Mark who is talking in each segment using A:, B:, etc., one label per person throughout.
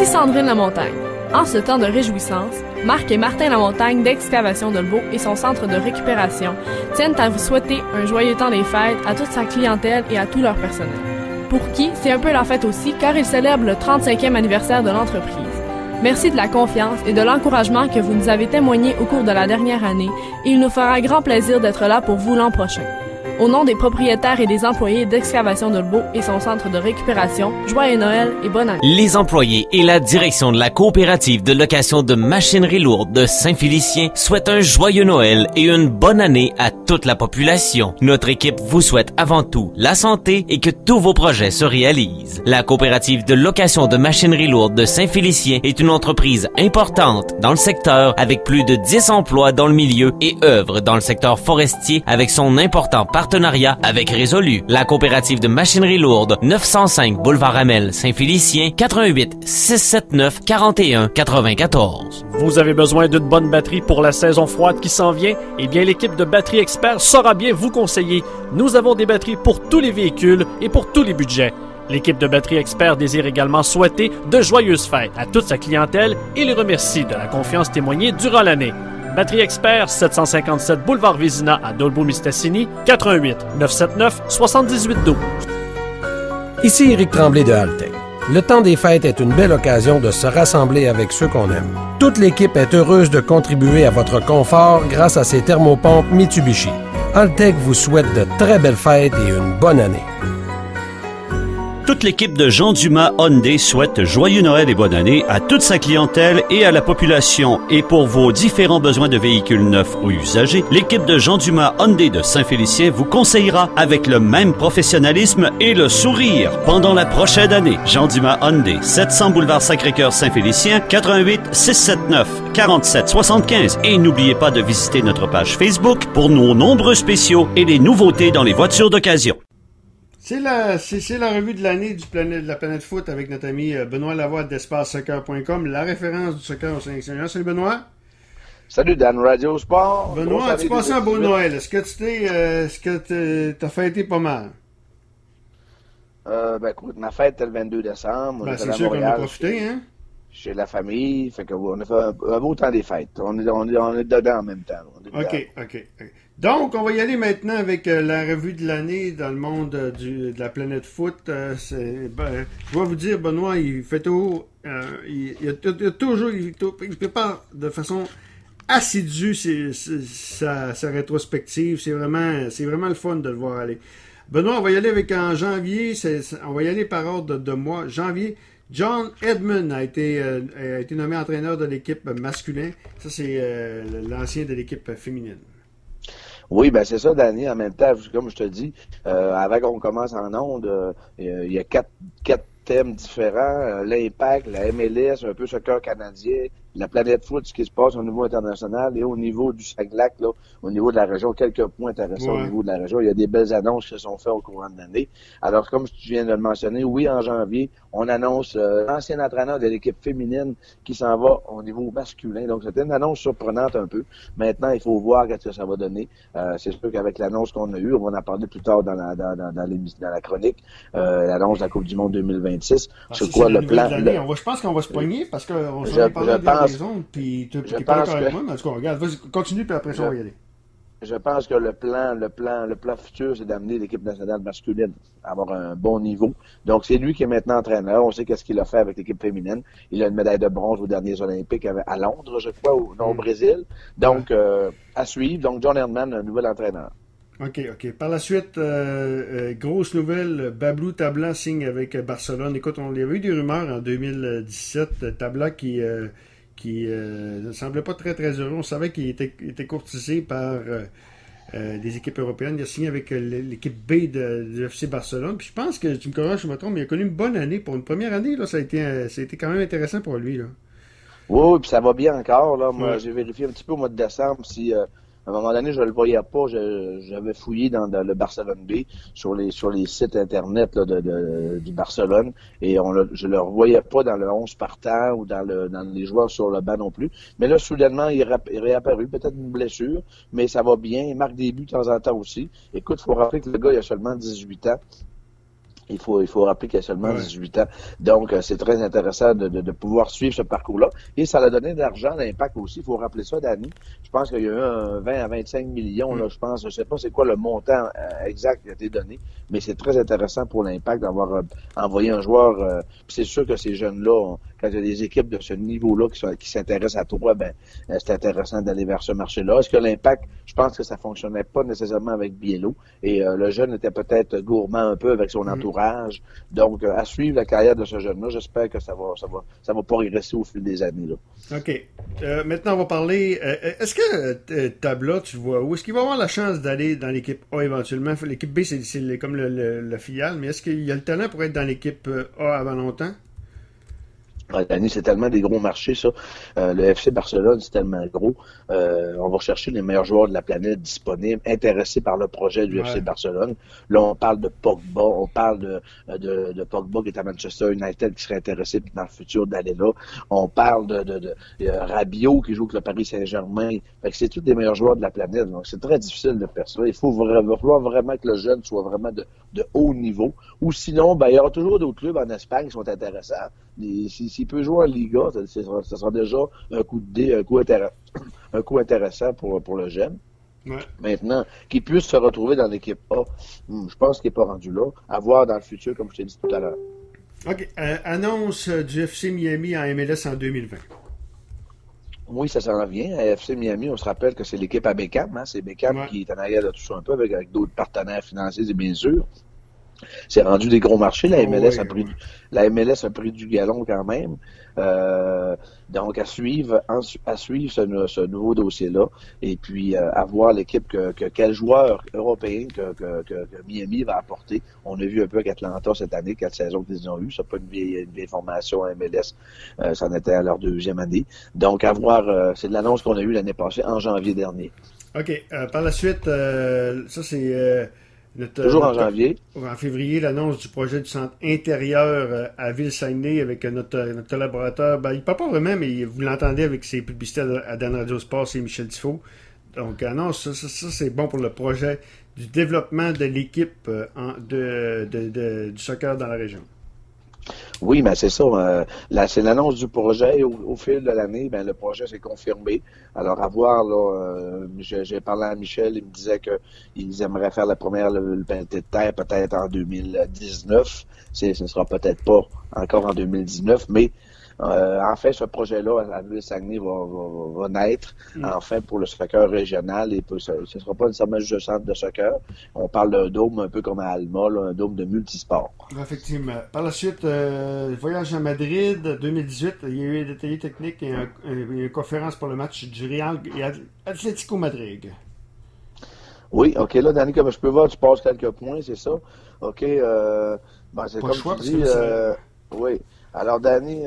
A: Ici Sandrine Lamontagne. En ce temps de réjouissance, Marc et Martin Lamontagne d'Excavation Dolbeau et son centre de récupération tiennent à vous souhaiter un joyeux temps des fêtes à toute sa clientèle et à tout leur personnel. Pour qui, c'est un peu leur fête aussi car ils célèbrent le 35e anniversaire de l'entreprise. Merci de la confiance et de l'encouragement que vous nous avez témoigné au cours de la dernière année et il nous fera grand plaisir d'être là pour vous l'an prochain. Au nom des propriétaires et des employés d'Excavation Dolbeau et son centre de récupération, joyeux Noël et bonne année.
B: Les employés et la direction de la coopérative de location de machinerie lourde de Saint-Félicien souhaitent un joyeux Noël et une bonne année à toute la population. Notre équipe vous souhaite avant tout la santé et que tous vos projets se réalisent. La coopérative de location de machinerie lourde de Saint-Félicien est une entreprise importante dans le secteur avec plus de 10 emplois dans le milieu et œuvre dans le secteur forestier avec son important partenariat avec Résolu. La coopérative de machinerie lourde, 905 boulevard Hamel, Saint-Félicien, 88 679 41 94.
C: Vous avez besoin d'une bonne batterie pour la saison froide qui s'en vient? Eh bien, l'équipe de Batterie Expert saura bien vous conseiller. Nous avons des batteries pour tous les véhicules et pour tous les budgets. L'équipe de Batterie Expert désire également souhaiter de joyeuses fêtes à toute sa clientèle et les remercie de la confiance témoignée durant l'année. Batterie Expert, 757 boulevard Vézina à Dolbeau-Mistassini, 88 979 7812.
D: Ici Éric Tremblay de Haltech. Le temps des fêtes est une belle occasion de se rassembler avec ceux qu'on aime. Toute l'équipe est heureuse de contribuer à votre confort grâce à ces thermopompes Mitsubishi. Haltech vous souhaite de très belles fêtes et une bonne année.
E: Toute l'équipe de Jean Dumas Hyundai souhaite joyeux Noël et bonne année à toute sa clientèle et à la population. Et pour vos différents besoins de véhicules neufs ou usagés, l'équipe de Jean Dumas Hyundai de Saint-Félicien vous conseillera avec le même professionnalisme et le sourire pendant la prochaine année. Jean Dumas Hyundai, 700 boulevard Sacré-Cœur Saint-Félicien, 88 679 47 75. Et n'oubliez pas de visiter notre page Facebook pour nos nombreux spéciaux et les nouveautés dans les voitures d'occasion.
F: C'est la revue de l'année de la planète foot avec notre ami Benoît Lavoie d'EspaceSoccer.com, la référence du soccer au Sénégal. Salut Benoît.
G: Salut Dan, Radio Sport.
F: Benoît, as-tu passé un beau Noël? Est-ce que t'as fêté pas mal?
G: Écoute, ma fête est le 22 décembre.
F: C'est sûr qu'on a profité, hein?
G: Chez la famille, fait qu'on a fait un beau temps des fêtes. On est dedans en même temps.
F: OK. Donc, on va y aller maintenant avec la revue de l'année dans le monde de la planète foot. Je dois vous dire, Benoît, il fait tout. Il prépare de façon assidue sa rétrospective. C'est vraiment le fun de le voir aller. Benoît, on va y aller avec en janvier. On va y aller par ordre de mois. Janvier. John Edmund a été nommé entraîneur de l'équipe masculin. Ça, c'est l'ancien de l'équipe féminine.
G: Oui, ben c'est ça, Danny. En même temps, comme je te dis, avant qu'on commence en onde, il y a quatre thèmes différents. L'impact, la MLS, un peu soccer canadien, la planète foot, ce qui se passe au niveau international et au niveau du Saguenay, là, au niveau de la région, quelques points intéressants au niveau de la région. Il y a des belles annonces qui se sont faites au courant de l'année. Alors, comme tu viens de le mentionner, oui, en janvier, on annonce l'ancien entraîneur de l'équipe féminine qui s'en va au niveau masculin. Donc, c'était une annonce surprenante un peu. Maintenant, il faut voir ce que ça va donner. C'est sûr qu'avec l'annonce qu'on a eue, on va en parler plus tard dans la chronique, l'annonce de la Coupe du Monde 2026. C'est quoi le plan?
F: Je pense qu'on va se poigner parce qu'on s'en est parlé de raison, puis tu es pas d'accord avec moi, mais en tout cas, regarde, vas-y, continue, puis après ça, on va y aller.
G: Je pense que le plan futur, c'est d'amener l'équipe nationale masculine à avoir un bon niveau. Donc, c'est lui qui est maintenant entraîneur. On sait qu'est-ce qu'il a fait avec l'équipe féminine. Il a une médaille de bronze aux derniers Olympiques à Londres, je crois, ou non, au Brésil. Donc, à suivre. Donc, John Herdman, un nouvel entraîneur.
F: OK. Par la suite, grosse nouvelle, Bablou Tabla signe avec Barcelone. Écoute, il y avait eu des rumeurs en 2017. Tabla qui ne semblait pas très, très heureux. On savait qu'il était courtisé par des équipes européennes. Il a signé avec l'équipe B du FC Barcelone. Puis je pense que, tu me corriges, je me trompe, mais il a connu une bonne année. Pour une première année, là, ça a été quand même intéressant pour lui. Là.
G: Oui, puis ça va bien encore. Là. Moi, j'ai vérifié un petit peu au mois de décembre si... à un moment donné, je le voyais pas. J'avais fouillé dans le Barcelone B sur les sites internet là, du Barcelone et je le revoyais pas dans le 11 partant ou dans les joueurs sur le banc non plus. Mais là, soudainement, il est réapparu, peut-être une blessure, mais ça va bien. Il marque des buts de temps en temps aussi. Écoute, il faut rappeler que le gars, il a seulement 18 ans. Il faut rappeler qu'il y a seulement 18 ans. Donc, c'est très intéressant de pouvoir suivre ce parcours-là. Et ça a donné de l'argent, l'impact aussi. Il faut rappeler ça, Danny. Je pense qu'il y a eu un 20 à 25 millions, là, je pense. Je sais pas c'est quoi le montant exact qui a été donné, mais c'est très intéressant pour l'impact d'avoir envoyé un joueur. Puis c'est sûr que ces jeunes-là, quand il y a des équipes de ce niveau-là qui s'intéressent à toi, c'est intéressant d'aller vers ce marché-là. Est-ce que l'impact, je pense que ça fonctionnait pas nécessairement avec Biello. Et le jeune était peut-être gourmand un peu avec son entourage. Donc, à suivre la carrière de ce jeune-là, j'espère que ça va pas rester au fil des années, là.
F: OK. Maintenant, on va parler. Est-ce que Tabla, tu vois, où est-ce qu'il va avoir la chance d'aller dans l'équipe A éventuellement? L'équipe B, c'est comme le filiale, mais est-ce qu'il y a le talent pour être dans l'équipe A avant longtemps?
G: Danny, c'est tellement des gros marchés, ça. Le FC Barcelone, c'est tellement gros. On va chercher les meilleurs joueurs de la planète disponibles, intéressés par le projet du FC Barcelone. Là, on parle de Pogba, on parle de Pogba qui est à Manchester United, qui serait intéressé dans le futur d'aller là. On parle de Rabiot qui joue avec le Paris Saint-Germain. Fait que c'est tous des meilleurs joueurs de la planète. Donc, c'est très difficile de faire ça. Il va falloir vraiment que le jeune soit vraiment de haut niveau. Ou sinon, il y aura toujours d'autres clubs en Espagne qui sont intéressants. S'il peut jouer en Liga, ça sera déjà un coup intéressant pour le jeune.
F: Ouais.
G: Maintenant, qu'il puisse se retrouver dans l'équipe A, je pense qu'il n'est pas rendu là. À voir dans le futur, comme je t'ai dit tout à l'heure.
F: OK. Annonce du FC Miami en MLS en 2020.
G: Oui, ça s'en vient. À FC Miami, on se rappelle que c'est l'équipe à Beckham. Hein? C'est Beckham qui est en arrière de tout ça un peu avec d'autres partenaires financiers, et bien sûr. C'est rendu des gros marchés. La MLS a pris du galon quand même. Donc, à suivre ce nouveau dossier-là. Et puis, à voir l'équipe quel joueur européen que Miami va apporter. On a vu un peu qu'Atlanta cette année, 4 saisons qu'ils ont eu. C'est pas une vieille formation à MLS. Ça en était à leur 2e année. Donc, à voir, c'est de l'annonce qu'on a eue l'année passée, en janvier dernier.
F: OK. Par la suite, ça c'est...
G: Toujours en janvier.
F: En février, l'annonce du projet du centre intérieur à Ville-Saguenay avec notre collaborateur. Il ne parle pas vraiment, mais vous l'entendez avec ses publicités à Dan Radio Sport, c'est Michel Tifo. Donc, annonce, ça c'est bon pour le projet du développement de l'équipe du soccer dans la région.
G: Oui, mais c'est ça. C'est l'annonce du projet. Au fil de l'année, le projet s'est confirmé. Alors, à voir, là, j'ai parlé à Michel, il me disait qu'ils aimeraient faire la première levée de terre peut-être en 2019. Ce ne sera peut-être pas encore en 2019, mais enfin, ce projet-là à Ville-Saguenay va naître, enfin, pour le soccer régional. Et ce ne sera pas nécessairement juste un centre de soccer. On parle d'un dôme un peu comme à Alma, là, un dôme de multisport.
F: Effectivement. Par la suite, voyage à Madrid 2018, il y a eu des détails techniques et une conférence pour le match du Real et Atlético Madrid.
G: Oui, OK. Là, Danny, comme je peux voir, tu passes quelques points, c'est ça? OK. C'est
F: pas
G: comme
F: choix,
G: tu dis. Oui. Alors, Danny,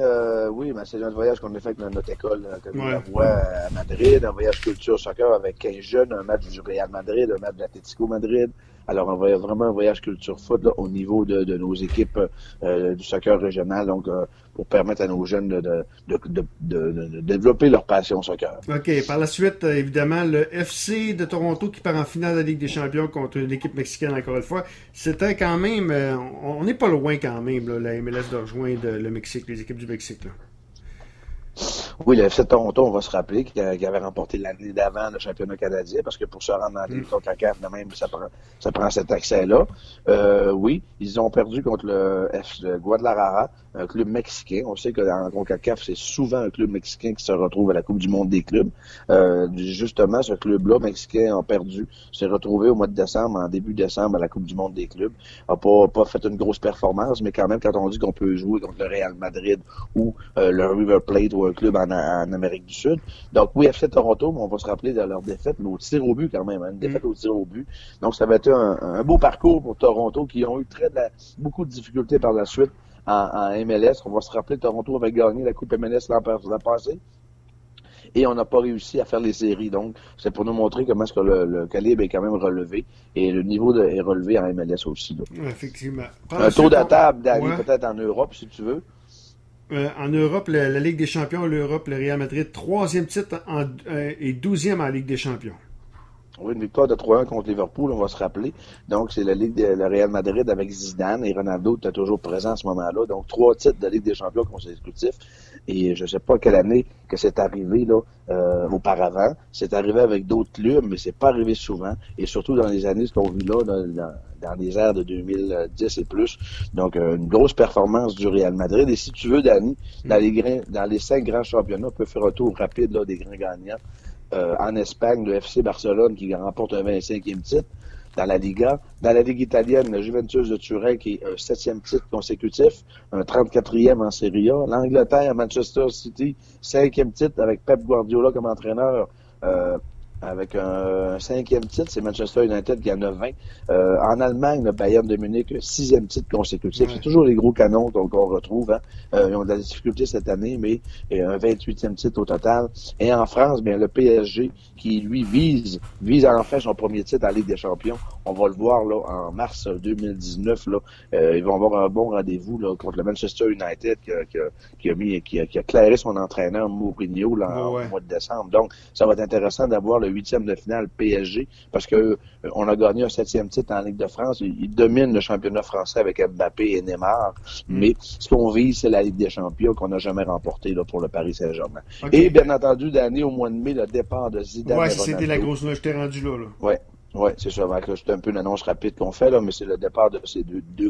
G: oui, c'est notre voyage qu'on a fait avec notre école, comme on la voit à Madrid, un voyage culture soccer avec 15 jeunes, un match du Real Madrid, un match de l'Atlético Madrid. Alors, vraiment un voyage culture foot là, au niveau de nos équipes du soccer régional, donc pour permettre à nos jeunes de développer leur passion soccer.
F: OK. Par la suite, évidemment, le FC de Toronto qui part en finale de la Ligue des Champions contre l'équipe mexicaine encore une fois. C'était quand même... on n'est pas loin quand même, là, la MLS de rejoindre le Mexique, les équipes du Mexique. Là.
G: Oui, le FC de Toronto, on va se rappeler qu'il avait remporté l'année d'avant le championnat canadien, parce que pour se rendre en Ligue CONCACAF, de même, ça prend cet accès-là. Oui, ils ont perdu contre le FC Guadalajara, un club mexicain. On sait que dans CONCACAF, c'est souvent un club mexicain qui se retrouve à la Coupe du monde des clubs. Justement, ce club-là, mexicain, a perdu, s'est retrouvé au mois de décembre, en début décembre, à la Coupe du monde des clubs. A pas fait une grosse performance, mais quand même, quand on dit qu'on peut jouer contre le Real Madrid ou le River Plate ou un club en Amérique du Sud. Donc, oui, FC Toronto, mais on va se rappeler de leur défaite, mais au tir au but quand même, une défaite au tir au but. Donc, ça va être un beau parcours pour Toronto qui ont eu beaucoup de difficultés par la suite en MLS. On va se rappeler que Toronto avait gagné la Coupe MLS l'an passé. Et on n'a pas réussi à faire les séries. Donc, c'est pour nous montrer comment est-ce que le calibre est quand même relevé. Et le niveau est relevé en MLS aussi. Donc.
F: Effectivement.
G: Un tour de table d'aller peut-être en Europe, si tu veux.
F: En Europe, la Ligue des Champions, l'Europe, le Real Madrid, 3e titre et 12e en Ligue des Champions.
G: Oui, une victoire de 3-1 contre Liverpool, on va se rappeler. Donc, c'est le Real Madrid avec Zidane et Ronaldo était toujours présent à ce moment-là. Donc, 3 titres de Ligue des champions consécutifs. Et je ne sais pas quelle année que c'est arrivé là auparavant. C'est arrivé avec d'autres clubs, mais c'est pas arrivé souvent. Et surtout dans les années qu'on vit là, dans les ères de 2010 et plus. Donc, une grosse performance du Real Madrid. Et si tu veux, Danny, dans les 5 grands championnats, on peut faire un tour rapide là, des grands gagnants. En Espagne, le FC Barcelone qui remporte un 25e titre dans la Liga. Dans la Ligue italienne, le Juventus de Turin qui est un 7e titre consécutif, un 34e en Serie A. L'Angleterre, Manchester City, 5e titre avec Pep Guardiola comme entraîneur. Avec un 5e titre, c'est Manchester United qui en a 20. En Allemagne, le Bayern de Munich, 6e titre consécutif. Ouais. C'est toujours les gros canons qu'on retrouve. Hein. Ils ont de la difficulté cette année, mais un 28e titre au total. Et en France, bien le PSG qui, lui, vise enfin son premier titre en Ligue des Champions. On va le voir là en mars 2019. Là, ils vont avoir un bon rendez-vous là, contre le Manchester United qui a clairé son entraîneur Mourinho là, au mois de décembre. Donc, ça va être intéressant d'avoir le 8e de finale PSG parce que on a gagné un 7e titre en Ligue de France. Il domine le championnat français avec Mbappé et Neymar. Mais ce qu'on vise, c'est la Ligue des Champions qu'on n'a jamais remportée là, pour le Paris Saint-Germain. Okay. Et bien entendu, d'année au mois de mai, le départ de Zidane.
F: Ouais, c'était la grosse nouvelle. Je t'ai rendu là.
G: Ouais. Oui, c'est ça. C'est un peu une annonce rapide qu'on fait, là, mais c'est le départ de ces deux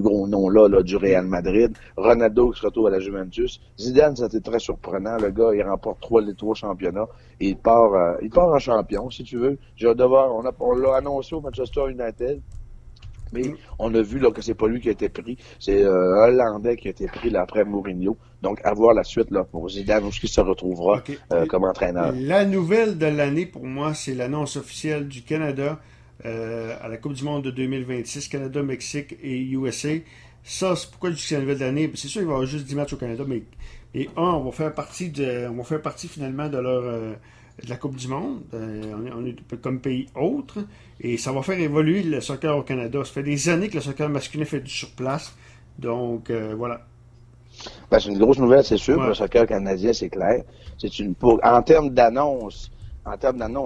G: gros noms-là là, du Real Madrid. Ronaldo qui se retrouve à la Juventus. Zidane, c'était très surprenant. Le gars, il remporte 3 championnats et il part en champion, si tu veux. J'ai hâte de voir. On l'a annoncé au Manchester United. Mais on a vu là, que c'est pas lui qui a été pris. C'est un Hollandais qui a été pris là, après Mourinho. Donc, à voir la suite là, pour Zidane, où est-ce qu'il se retrouvera comme entraîneur.
F: La nouvelle de l'année, pour moi, c'est l'annonce officielle du Canada à la Coupe du Monde de 2026. Canada, Mexique et USA. Ça, c'est pourquoi je dis que c'est la nouvelle de l'année. C'est sûr qu'il va y avoir juste 10 matchs au Canada, mais on va faire partie finalement de de la Coupe du Monde. On est comme pays autre. Et ça va faire évoluer le soccer au Canada. Ça fait des années que le soccer masculin fait du surplace. Donc, voilà.
G: Ben, c'est une grosse nouvelle, c'est sûr. Ouais. Pour le soccer canadien, c'est clair. En termes d'annonce,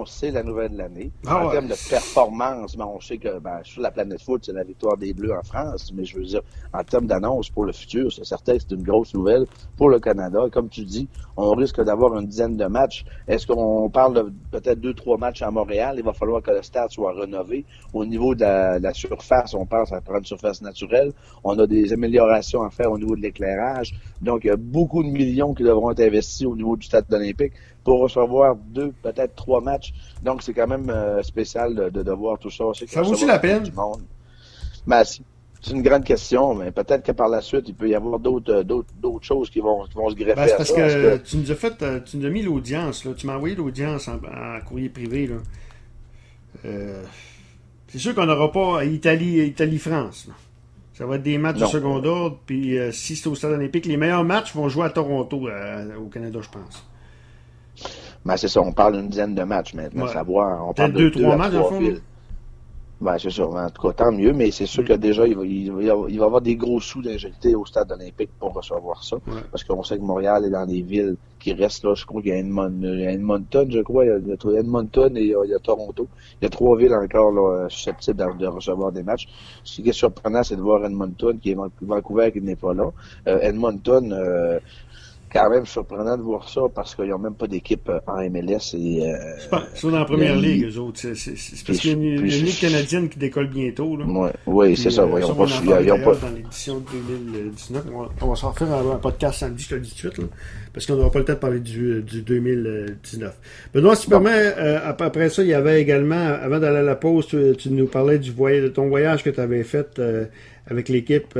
G: c'est la nouvelle de l'année. En termes de performance, on sait que sur la planète foot, c'est la victoire des Bleus en France. Mais je veux dire, en termes d'annonce pour le futur, c'est certain que c'est une grosse nouvelle pour le Canada. Et comme tu dis, on risque d'avoir une dizaine de matchs. Est-ce qu'on parle de peut-être 2-3 matchs à Montréal? Il va falloir que le stade soit rénové. Au niveau de la surface, on pense à prendre une surface naturelle. On a des améliorations à faire au niveau de l'éclairage. Donc, il y a beaucoup de millions qui devront être investis au niveau du stade olympique pour recevoir 2, peut-être 3 matchs. Donc, c'est quand même spécial de voir tout ça.
F: Ça vaut-tu la peine?
G: Ben, c'est une grande question, mais peut-être que par la suite, il peut y avoir d'autres choses qui vont se greffer à ça.
F: Parce que tu nous as mis l'audience, là. Tu m'as envoyé l'audience en courrier privé, là. C'est sûr qu'on n'aura pas Italie-France, là. Ça va être des matchs de second ordre, puis si c'est au stade olympique, les meilleurs matchs vont jouer à Toronto, au Canada, je pense.
G: Ben, c'est ça, on parle d'une dizaine de matchs maintenant, savoir. On parle
F: de 2-3 matchs, en fond.
G: Ben, c'est ça. En tout cas, tant mieux, mais c'est sûr que déjà, il va y avoir des gros sous d'injectés au stade olympique pour recevoir ça. Ouais. Parce qu'on sait que Montréal est dans les villes qui restent là. Je crois qu'il y a Edmonton, je crois. Il y a Edmonton et il y a Toronto. Il y a 3 villes encore là, susceptibles de recevoir des matchs. Ce qui est surprenant, c'est de voir Edmonton, qui est Vancouver, qui n'est pas là. Edmonton, quand même surprenant de voir ça parce qu'ils n'ont même pas d'équipe en MLS. Ils
F: sont dans la première ligue, eux autres. C'est parce qu'il y a une ligue canadienne qui décolle bientôt. Là.
G: Oui, c'est ça. Ils n'ont pas
F: dans l'édition de 2019. On va s'en refaire un podcast samedi, je te le dis tout de suite, là, parce qu'on n'aura pas le temps de parler du 2019. Benoît, si tu permets, après ça, il y avait également, avant d'aller à la pause, tu nous parlais de ton voyage que tu avais fait avec l'équipe,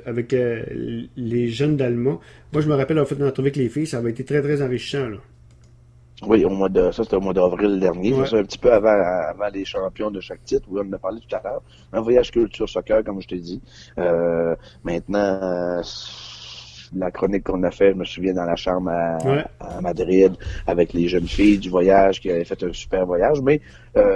F: avec les jeunes d'Alma. Moi, je me rappelle avoir fait une entrevue avec les filles, ça avait été très, très enrichissant, là.
G: Oui, ça c'était au mois d'avril dernier. Ouais. C'est un petit peu avant les champions de chaque titre, où on en a parlé tout à l'heure. Un voyage culture soccer, comme je t'ai dit. Maintenant, la chronique qu'on a fait, je me souviens, dans la chambre à Madrid avec les jeunes filles du voyage qui avaient fait un super voyage. Mais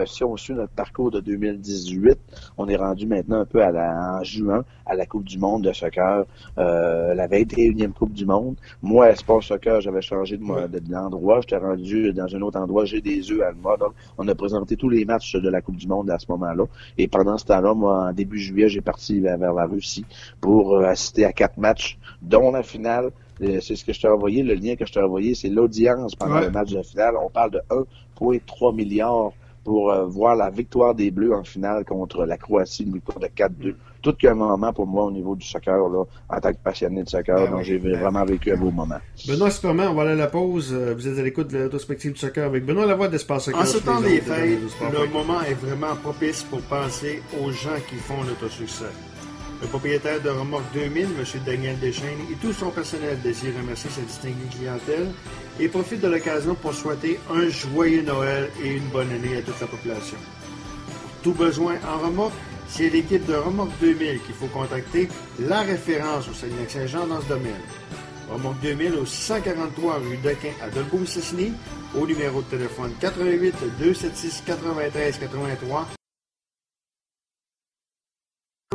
G: si on suit notre parcours de 2018, on est rendu maintenant un peu en juin à la Coupe du monde de soccer, la 21e Coupe du monde. Moi, à Sport Soccer, j'avais changé d'endroit. J'étais rendu dans un autre endroit. J'ai des œufs à Alma. Donc, on a présenté tous les matchs de la Coupe du monde à ce moment-là. Et pendant ce temps-là, moi, en début juillet, j'ai parti vers la Russie pour assister à 4 matchs, dont la finale. C'est ce que je t'ai envoyé. Le lien que je t'ai envoyé, c'est l'audience pendant le match de finale. On parle de 1,3 milliard pour voir la victoire des Bleus en finale contre la Croatie, une victoire de 4-2. Tout qu'un moment pour moi au niveau du soccer, là, en tant que passionné de soccer, donc j'ai vraiment vécu un beau moment.
F: Benoît Superman, on va aller à la pause. Vous êtes à l'écoute de la rétrospective du soccer avec Benoît Lavoie d'Espace Soccer.
H: En ce temps des fêtes, le moment est vraiment propice pour penser aux gens qui font notre succès. Le propriétaire de Remorque 2000, M. Daniel Deschaines, et tout son personnel désire remercier sa distinguée clientèle et profite de l'occasion pour souhaiter un joyeux Noël et une bonne année à toute la population. Pour tout besoin en remorque, c'est l'équipe de Remorque 2000 qu'il faut contacter, la référence au Saguenay-Saint-Jean dans ce domaine. Remorque 2000 au 643 rue Dequin à Dolbeau-Mistassini, au numéro de téléphone 88 276 93 83.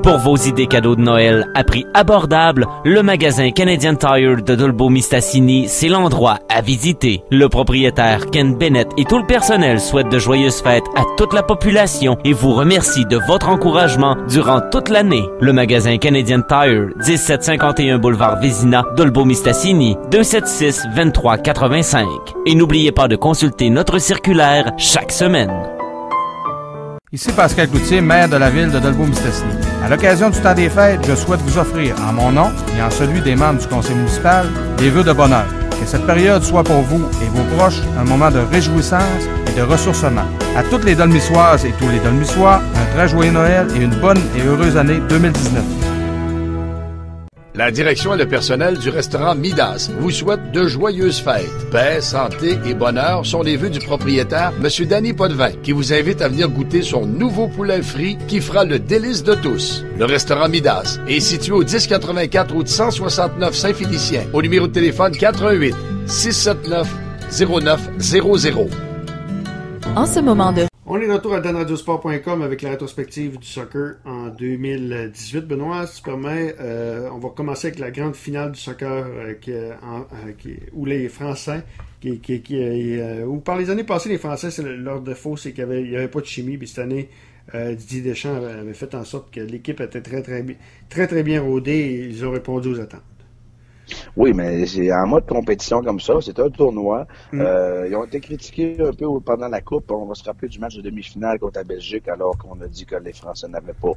B: Pour vos idées cadeaux de Noël à prix abordable, le magasin Canadian Tire de Dolbeau-Mistassini, c'est l'endroit à visiter. Le propriétaire Ken Bennett et tout le personnel souhaitent de joyeuses fêtes à toute la population et vous remercie de votre encouragement durant toute l'année. Le magasin Canadian Tire, 1751 boulevard Vézina, Dolbeau-Mistassini, 276-2385. Et n'oubliez pas de consulter notre circulaire chaque semaine.
I: Ici Pascal Cloutier, maire de la ville de Dolbeau-Mistassini. À l'occasion du temps des fêtes, je souhaite vous offrir, en mon nom et en celui des membres du conseil municipal, des vœux de bonheur. Que cette période soit pour vous et vos proches un moment de réjouissance et de ressourcement. À toutes les Dolmissoises et tous les Dolmissois, un très joyeux Noël et une bonne et heureuse année 2019.
J: La direction et le personnel du restaurant Midas vous souhaitent de joyeuses fêtes. Paix, santé et bonheur sont les vœux du propriétaire, M. Danny Potvin, qui vous invite à venir goûter son nouveau poulet frit qui fera le délice de tous. Le restaurant Midas est situé au 1084 route 169 Saint-Félicien, au numéro de téléphone 88 679 0900.
K: En ce moment de...
F: On est de retour à danradiosport.com avec la rétrospective du soccer en 2018. Benoît, si tu permets, on va commencer avec la grande finale du soccer où les Français, où par les années passées, les Français, leur défaut, c'est qu'il n'y avait pas de chimie. Puis cette année, Didier Deschamps avait fait en sorte que l'équipe était très bien rodée et ils ont répondu aux attentes.
G: Oui, mais c'est en mode compétition comme ça. C'est un tournoi. Ils ont été critiqués un peu pendant la Coupe. On va se rappeler du match de demi-finale contre la Belgique, alors qu'on a dit que les Français n'avaient pas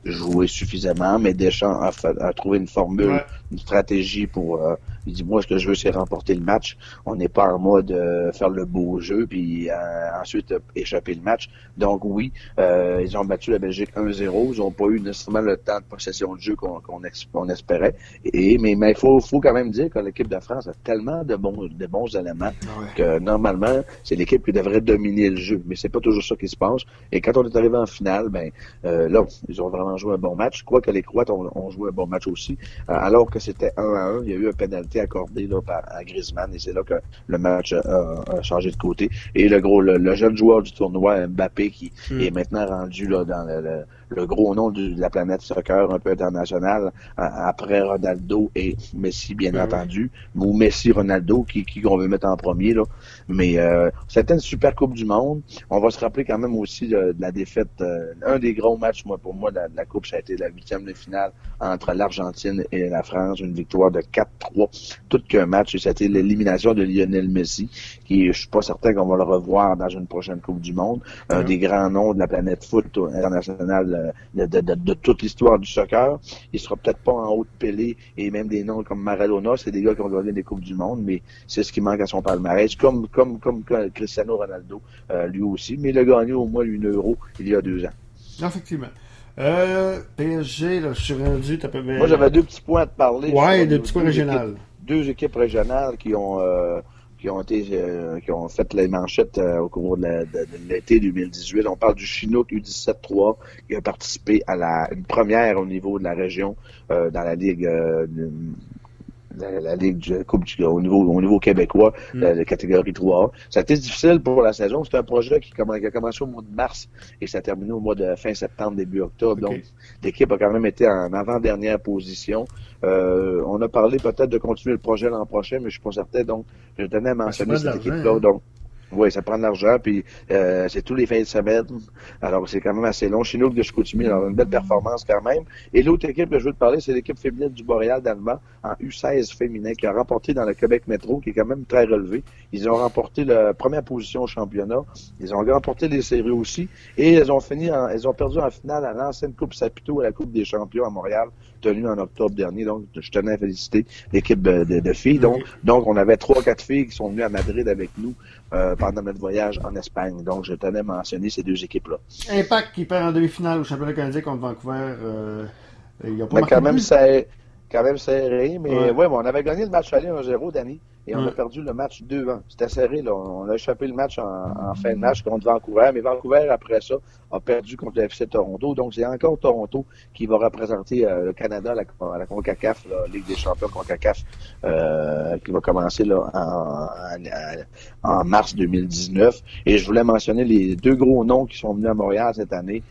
G: joué suffisamment. Mais Deschamps a trouvé une formule, une stratégie pour... il dit, moi, ce que je veux, c'est remporter le match. On n'est pas en mode faire le beau jeu, puis ensuite échapper le match. Donc oui, ils ont battu la Belgique 1-0. Ils n'ont pas eu nécessairement le temps de possession de jeu qu'on espérait. Mais il faut quand même dire que l'équipe de France a tellement de bons éléments que normalement, c'est l'équipe qui devrait dominer le jeu. Mais c'est pas toujours ça qui se passe. Et quand on est arrivé en finale, là, ils ont vraiment joué un bon match. Je crois que les Croates ont joué un bon match aussi. Alors que c'était 1-1, il y a eu un pénalité accordé là, à Griezmann et c'est là que le match a changé de côté. Et le jeune joueur du tournoi, Mbappé, qui est maintenant rendu là, dans le gros nom de la planète soccer un peu international, après Ronaldo et Messi, bien entendu, ou Messi-Ronaldo, qui on veut mettre en premier, là. Mais c'était une super Coupe du Monde. On va se rappeler quand même aussi de la défaite, un des gros matchs, pour moi, de la Coupe, ça a été la 8e de finale entre l'Argentine et la France, une victoire de 4-3, tout qu'un match, et c'était l'élimination de Lionel Messi, qui, je suis pas certain qu'on va le revoir dans une prochaine Coupe du Monde, un des grands noms de la planète foot internationale de toute l'histoire du soccer. Il sera peut-être pas en haut de Pelé et même des noms comme Maradona, c'est des gars qui ont gagné des Coupes du Monde, mais c'est ce qui manque à son palmarès, comme Cristiano Ronaldo, lui aussi, mais il a gagné au moins une Euro il y a 2 ans.
F: Effectivement. PSG, là, je suis rendu...
G: Moi, j'avais 2 petits points à te parler.
F: Ouais, 2 petits points régionales.
G: 2 équipes régionales qui ont fait les manchettes au cours de l'été 2018. On parle du Chinook U17-3 qui a participé à une première au niveau de la région dans la Ligue la Ligue du Coupe au niveau québécois, la catégorie 3A. Ça a été difficile pour la saison. C'était un projet qui a commencé au mois de mars et ça a terminé au mois de fin septembre, début octobre. Okay. Donc, l'équipe a quand même été en avant-dernière position. On a parlé peut-être de continuer le projet l'an prochain, mais je suis pas certain. Donc, je tenais à mentionner cette équipe-là. Donc, oui, ça prend de l'argent, puis c'est tous les fins de semaine. Alors, c'est quand même assez long. Chez nous, de Chicoutimi, alors une belle performance quand même. Et l'autre équipe que je veux te parler, c'est l'équipe féminine du Boréal d'Allemand en U16 féminin qui a remporté dans le Québec Métro, qui est quand même très relevé. Ils ont remporté la première position au championnat. Ils ont remporté les séries aussi. Et ils ont perdu en finale à l'ancienne Coupe Saputo à la Coupe des champions à Montréal, tenue en octobre dernier. Donc, je tenais à féliciter l'équipe de filles. Donc, on avait 3-4 filles qui sont venues à Madrid avec nous pendant notre voyage en Espagne. Donc, je tenais à mentionner ces deux équipes-là.
F: Impact qui perd en demi-finale au championnat canadien contre Vancouver. Ils n'ont pas
G: marqué quand même serré, mais ouais, on avait gagné le match aller 1-0, Danny, et on a perdu le match 2-1. C'était serré, là. On a échappé le match en fin de match contre Vancouver, mais Vancouver, après ça, a perdu contre le FC Toronto. Donc, c'est encore Toronto qui va représenter le Canada à la CONCACAF, la Ligue des champions CONCACAF, qui va commencer là en mars 2019. Et je voulais mentionner les deux gros noms qui sont venus à Montréal cette année.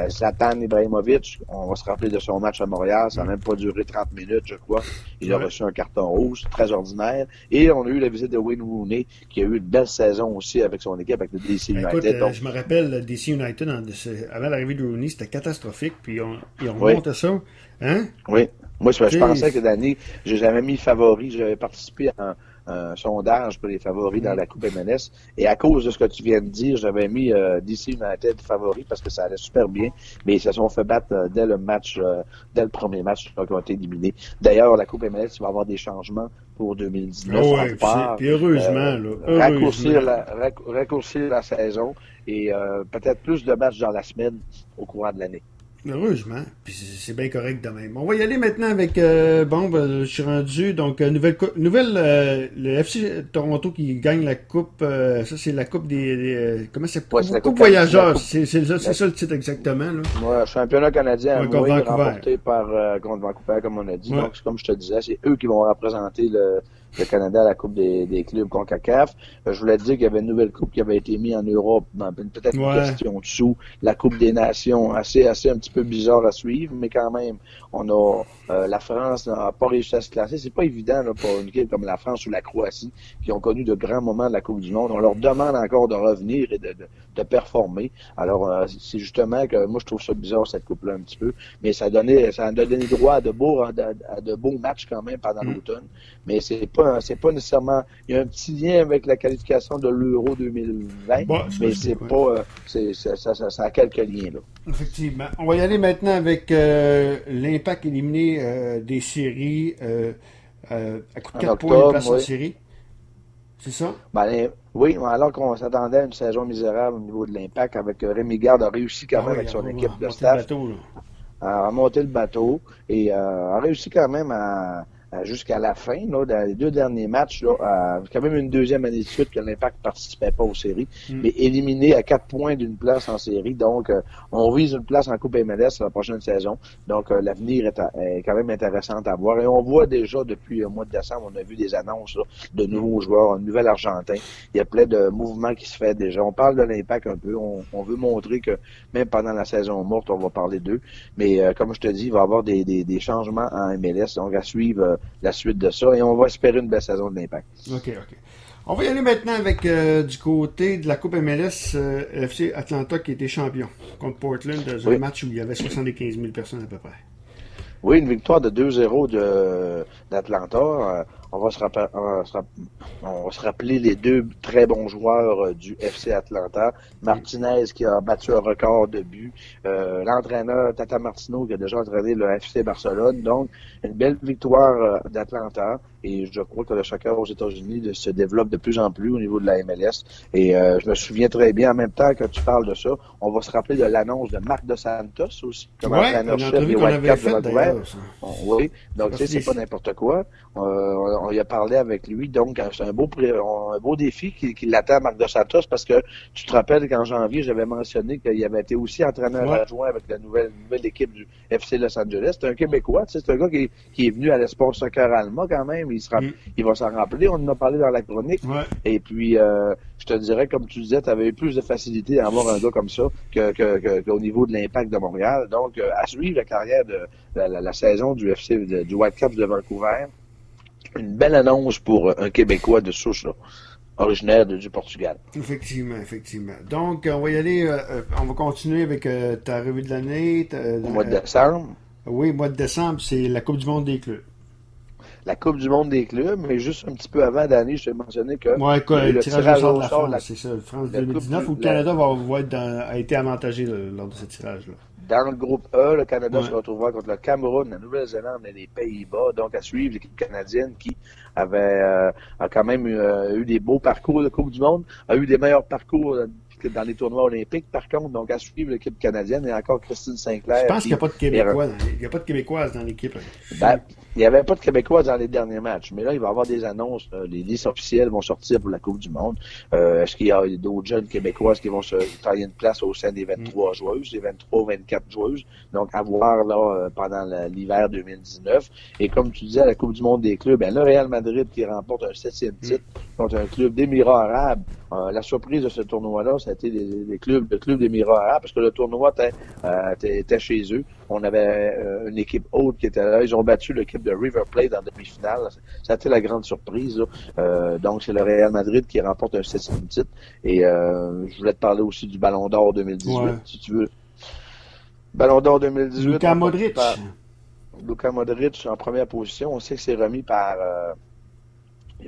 G: Zlatan Ibrahimovic, on va se rappeler de son match à Montréal, ça n'a même pas duré 30 minutes, je crois. Il a reçu un carton rouge, très ordinaire. Et on a eu la visite de Wayne Rooney, qui a eu une belle saison aussi avec son équipe, avec le DC United.
F: Écoute, je me rappelle, le DC United, avant l'arrivée de Rooney, c'était catastrophique, puis ils remontent ça. Hein?
G: Oui. Moi, je pensais que l'année, j'ai jamais mis favori, j'avais participé à un sondage pour les favoris dans la Coupe MLS. Et à cause de ce que tu viens de dire, j'avais mis DC United favori parce que ça allait super bien. Mais ils se sont fait battre dès le premier match, donc ils ont été éliminés. D'ailleurs, la Coupe MLS, il va y avoir des changements pour 2019.
F: Puis heureusement,
G: raccourcir la saison et peut-être plus de matchs dans la semaine au courant de l'année.
F: Heureusement, puis c'est bien correct de même. On va y aller maintenant avec je suis rendu donc nouvelle le FC Toronto qui gagne la coupe. Ça c'est la coupe des comment c'est coupe voyageurs. C'est ça le titre exactement là.
G: Ouais, championnat canadien remporté par contre Vancouver comme on a dit. Ouais. Donc comme je te disais, c'est eux qui vont représenter le Canada à la Coupe des clubs CONCACAF. Je voulais te dire qu'il y avait une nouvelle coupe qui avait été mise en Europe, peut-être une question dessous, la Coupe des Nations, assez un petit peu bizarre à suivre, mais quand même, on a la France n'a pas réussi à se classer. C'est pas évident là, pour une équipe comme la France ou la Croatie qui ont connu de grands moments de la Coupe du Monde. On leur demande encore de revenir et de performer. Alors, c'est justement que moi je trouve ça bizarre cette coupe-là un petit peu, mais ça a donné droit à de beaux matchs quand même pendant l'automne. Mais c'est pas nécessairement. Il y a un petit lien avec la qualification de l'Euro 2020, mais c'est pas. Ça a quelques liens là.
F: Effectivement. On va y aller maintenant avec l'Impact éliminé des séries à coup de 4 points de place en série. C'est ça?
G: Oui, alors qu'on s'attendait à une saison misérable au niveau de l'Impact, avec Rémi Garde a réussi quand même avec son équipe de staff à monter le bateau et a réussi quand même jusqu'à la fin, là, dans les deux derniers matchs, là, quand même une deuxième année de suite que l'Impact ne participait pas aux séries, mais éliminé à 4 points d'une place en série. Donc, on vise une place en Coupe MLS la prochaine saison. Donc, l'avenir est quand même intéressant à voir. Et on voit déjà depuis le mois de décembre, on a vu des annonces là, de nouveaux joueurs, un nouvel Argentin. Il y a plein de mouvements qui se fait déjà. On parle de l'Impact un peu. On veut montrer que même pendant la saison morte, on va parler d'eux. Mais comme je te dis, il va y avoir des changements en MLS. Donc, à suivre la suite de ça et on va espérer une belle saison de l'Impact.
F: OK. On va y aller maintenant avec du côté de la Coupe MLS, FC Atlanta qui était champion contre Portland dans un match où il y avait 75 000 personnes à peu près.
G: Oui, une victoire de 2-0 d'Atlanta. On va se rappeler les deux très bons joueurs du FC Atlanta. Martinez qui a battu un record de buts. L'entraîneur Tata Martino qui a déjà entraîné le FC Barcelone. Donc, une belle victoire d'Atlanta. Et je crois que le soccer aux États-Unis se développe de plus en plus au niveau de la MLS. Et je me souviens très bien, en même temps que tu parles de ça, on va se rappeler de l'annonce de Marc Dos Santos aussi, comme entraîneur-chef des Whitecaps de Vancouver. Oui, donc c'est pas n'importe quoi. on y a parlé avec lui, donc c'est un beau défi qui l'attend à Marc Dos Santos, parce que tu te rappelles qu'en janvier, j'avais mentionné qu'il avait été aussi entraîneur adjoint avec la nouvelle équipe du FC Los Angeles. C'est un Québécois, c'est un gars qui est venu à l'Esport Soccer Alma quand même, il va s'en rappeler, on en a parlé dans la chronique, et puis je te dirais, comme tu disais, tu avais eu plus de facilité à avoir un gars comme ça qu'au niveau de l'Impact de Montréal. Donc, à suivre la carrière de la saison du FC, du Whitecaps de Vancouver, une belle annonce pour un Québécois de souche, là, originaire du Portugal.
F: Effectivement. Donc, on va y aller, on va continuer avec ta revue de l'année.
G: Au mois de décembre.
F: Oui, mois de décembre, c'est la Coupe du monde des clubs. La
G: Coupe du monde des clubs, mais juste un petit peu avant d'année, je t'ai mentionné que
F: le tirage au sort de la France, c'est ça, France 2019, où le Canada a été avantagé lors de ce tirage-là.
G: Dans le groupe E, le Canada se retrouvera contre le Cameroun, la Nouvelle-Zélande et les Pays-Bas. Donc, à suivre l'équipe canadienne qui a quand même eu des beaux parcours de Coupe du monde, a eu des meilleurs parcours dans les tournois olympiques, par contre. Donc, à suivre l'équipe canadienne et encore Christine Sinclair.
F: Je pense qu'il n'y a pas de Québécois. Il n'y a pas de Québécoises dans l'équipe.
G: Il n'y avait pas de Québécois dans les derniers matchs, mais là, il va y avoir des annonces. Les listes officielles vont sortir pour la Coupe du monde. Est-ce qu'il y a d'autres jeunes Québécoises qui vont se tailler une place au sein des 23 joueuses, des 23 ou 24 joueuses? Donc, à voir là pendant l'hiver 2019. Et comme tu disais, à la Coupe du monde des clubs, le Real Madrid qui remporte un 7e titre contre un club d'Émirats arabes. La surprise de ce tournoi-là, ça a été le club d'Émirats arabes, parce que le tournoi était chez eux. On avait une équipe haute qui était là. Ils ont battu l'équipe de River Plate en demi-finale. Ça a été la grande surprise. Donc, c'est le Real Madrid qui remporte un 7e titre. Et je voulais te parler aussi du Ballon d'Or 2018, si tu veux. Ballon d'Or 2018.
F: Luka Modric.
G: Luka Modric en première position. On sait que c'est remis par...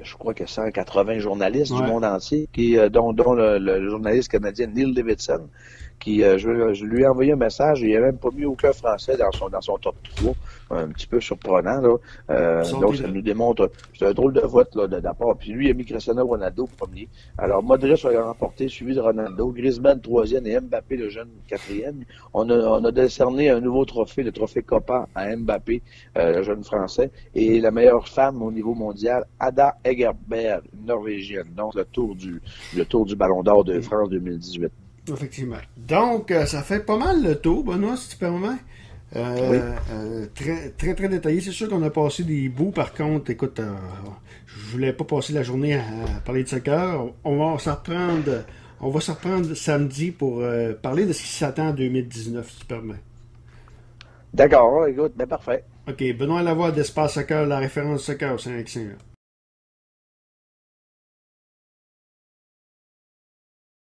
G: je crois qu'il y a 180 journalistes du monde entier, dont le journaliste canadien Neil Davidson, qui je lui ai envoyé un message et il n'a même pas mis aucun français dans son top 3. Un petit peu surprenant, là. Donc, ça nous démontre, c'est un drôle de vote, là, d'apport. Puis lui, il a mis Cristiano Ronaldo premier. Alors, Modric a remporté, suivi de Ronaldo, Griezmann 3e et Mbappé, le jeune 4e. On a décerné un nouveau trophée, le trophée Copa à Mbappé, le jeune français. Et la meilleure femme au niveau mondial, Ada Hegerberg, norvégienne. Donc, le tour du Ballon d'Or de France 2018.
F: Effectivement. Donc, ça fait pas mal le tour, Benoît, si tu permets. Très, très, très détaillé. C'est sûr qu'on a passé des bouts. Par contre, écoute, je voulais pas passer la journée à parler de soccer. On va s'en reprendre samedi pour parler de ce qui s'attend en 2019, si tu permets.
G: D'accord, écoute, parfait.
F: OK, Benoît Lavoie d'Espace Soccer, la référence soccer au Saint-Alexandre.